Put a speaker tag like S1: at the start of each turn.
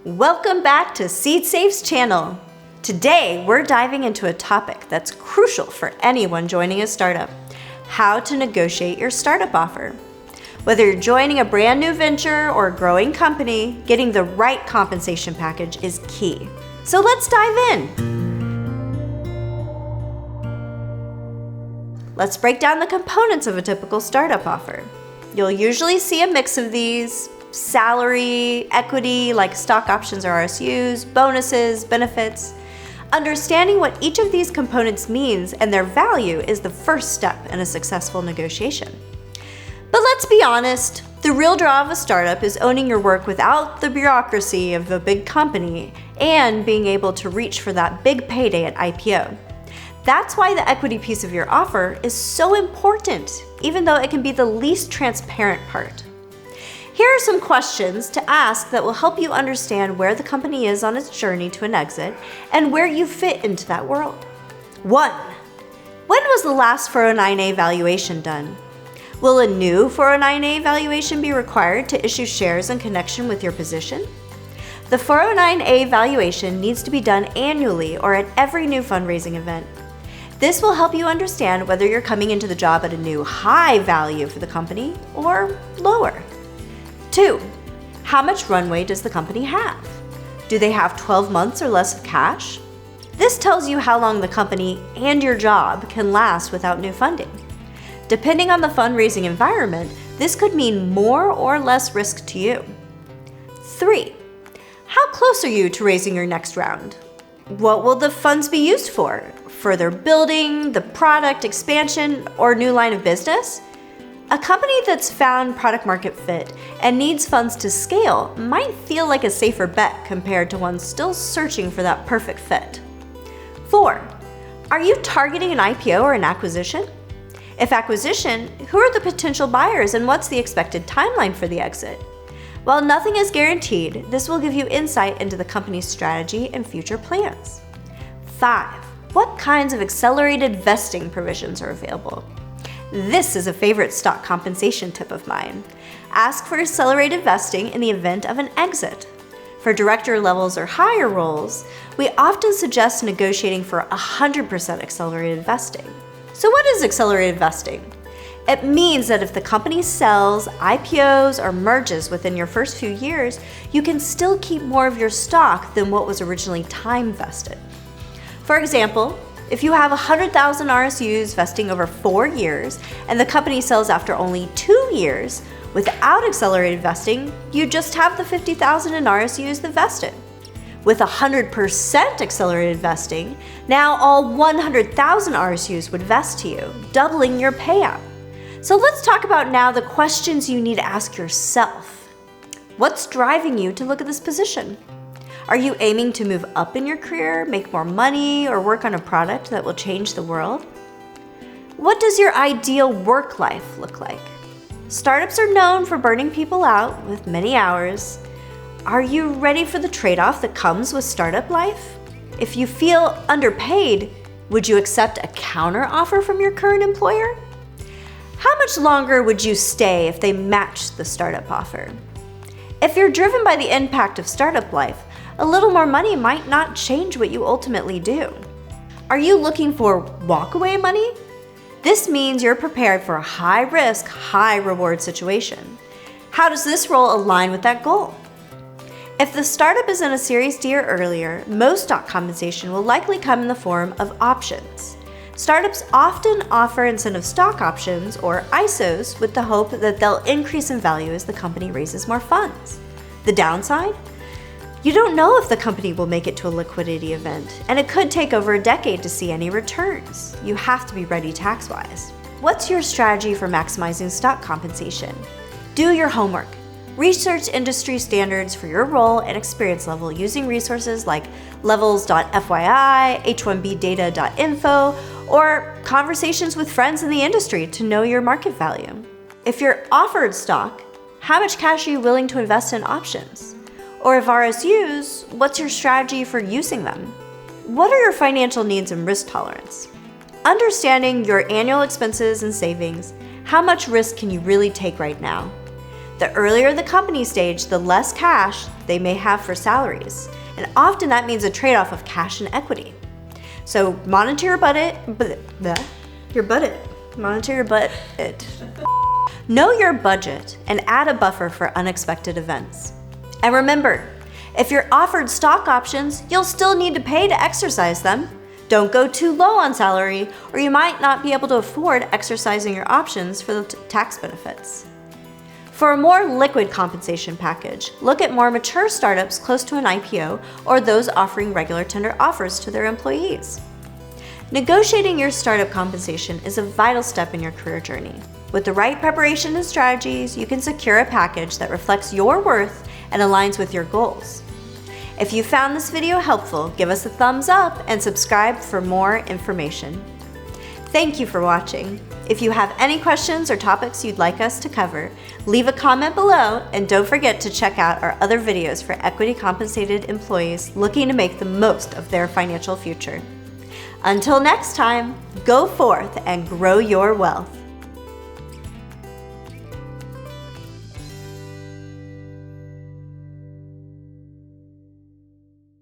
S1: Welcome back to SeedSafe's channel. Today, we're diving into a topic that's crucial for anyone joining a startup: how to negotiate your startup offer. Whether you're joining a brand new venture or a growing company, getting the right compensation package is key. So let's dive in. Let's break down the components of a typical startup offer. You'll usually see a mix of these: salary, equity like stock options or RSUs, bonuses, benefits. Understanding what each of these components means and their value is the first step in a successful negotiation. But let's be honest, the real draw of a startup is owning your work without the bureaucracy of a big company and being able to reach for that big payday at IPO. That's why the equity piece of your offer is so important, even though it can be the least transparent part. Here are some questions to ask that will help you understand where the company is on its journey to an exit and where you fit into that world. 1. When was the last 409A valuation done? Will a new 409A valuation be required to issue shares in connection with your position? The 409A valuation needs to be done annually or at every new fundraising event. This will help you understand whether you're coming into the job at a new high value for the company or lower. 2. How much runway does the company have? Do they have 12 months or less of cash? This tells you how long the company and your job can last without new funding. Depending on the fundraising environment, this could mean more or less risk to you. 3. How close are you to raising your next round? What will the funds be used for? Further building, the product expansion, or new line of business? A company that's found product market fit and needs funds to scale might feel like a safer bet compared to one still searching for that perfect fit. 4. Are you targeting an IPO or an acquisition? If acquisition, who are the potential buyers and what's the expected timeline for the exit? While nothing is guaranteed, this will give you insight into the company's strategy and future plans. 5. What kinds of accelerated vesting provisions are available? This is a favorite stock compensation tip of mine. Ask for accelerated vesting in the event of an exit. For director levels or higher roles, we often suggest negotiating for 100% accelerated vesting. So what is accelerated vesting? It means that if the company sells, IPOs, or merges within your first few years, you can still keep more of your stock than what was originally time vested. For example, if you have 100,000 RSUs vesting over 4 years and the company sells after only 2 years, without accelerated vesting, you just have the 50,000 in RSUs that vested. With 100% accelerated vesting, now all 100,000 RSUs would vest to you, doubling your payout. So let's talk about now the questions you need to ask yourself. What's driving you to look at this position? Are you aiming to move up in your career, make more money, or work on a product that will change the world? What does your ideal work life look like? Startups are known for burning people out with many hours. Are you ready for the trade-off that comes with startup life? If you feel underpaid, would you accept a counter offer from your current employer? How much longer would you stay if they matched the startup offer? If you're driven by the impact of startup life, a little more money might not change what you ultimately do. Are you looking for walkaway money? This means you're prepared for a high-risk, high-reward situation. How does this role align with that goal? If the startup is in a Series D or earlier, most stock compensation will likely come in the form of options. Startups often offer incentive stock options, or ISOs, with the hope that they'll increase in value as the company raises more funds. The downside? You don't know if the company will make it to a liquidity event, and it could take over a decade to see any returns. You have to be ready tax-wise. What's your strategy for maximizing stock compensation? Do your homework. Research industry standards for your role and experience level using resources like levels.fyi, h1bdata.info, or conversations with friends in the industry to know your market value. If you're offered stock, how much cash are you willing to invest in options? Or if RSUs, what's your strategy for using them? What are your financial needs and risk tolerance? Understanding your annual expenses and savings, how much risk can you really take right now? The earlier the company stage, the less cash they may have for salaries. And often that means a trade-off of cash and equity. So monitor your budget. Know your budget and add a buffer for unexpected events. And remember, if you're offered stock options, you'll still need to pay to exercise them. Don't go too low on salary, or you might not be able to afford exercising your options for the tax benefits. For a more liquid compensation package, look at more mature startups close to an IPO or those offering regular tender offers to their employees. Negotiating your startup compensation is a vital step in your career journey. With the right preparation and strategies, you can secure a package that reflects your worth and aligns with your goals. If you found this video helpful, give us a thumbs up and subscribe for more information. Thank you for watching. If you have any questions or topics you'd like us to cover, leave a comment below and don't forget to check out our other videos for equity compensated employees looking to make the most of their financial future. Until next time, go forth and grow your wealth.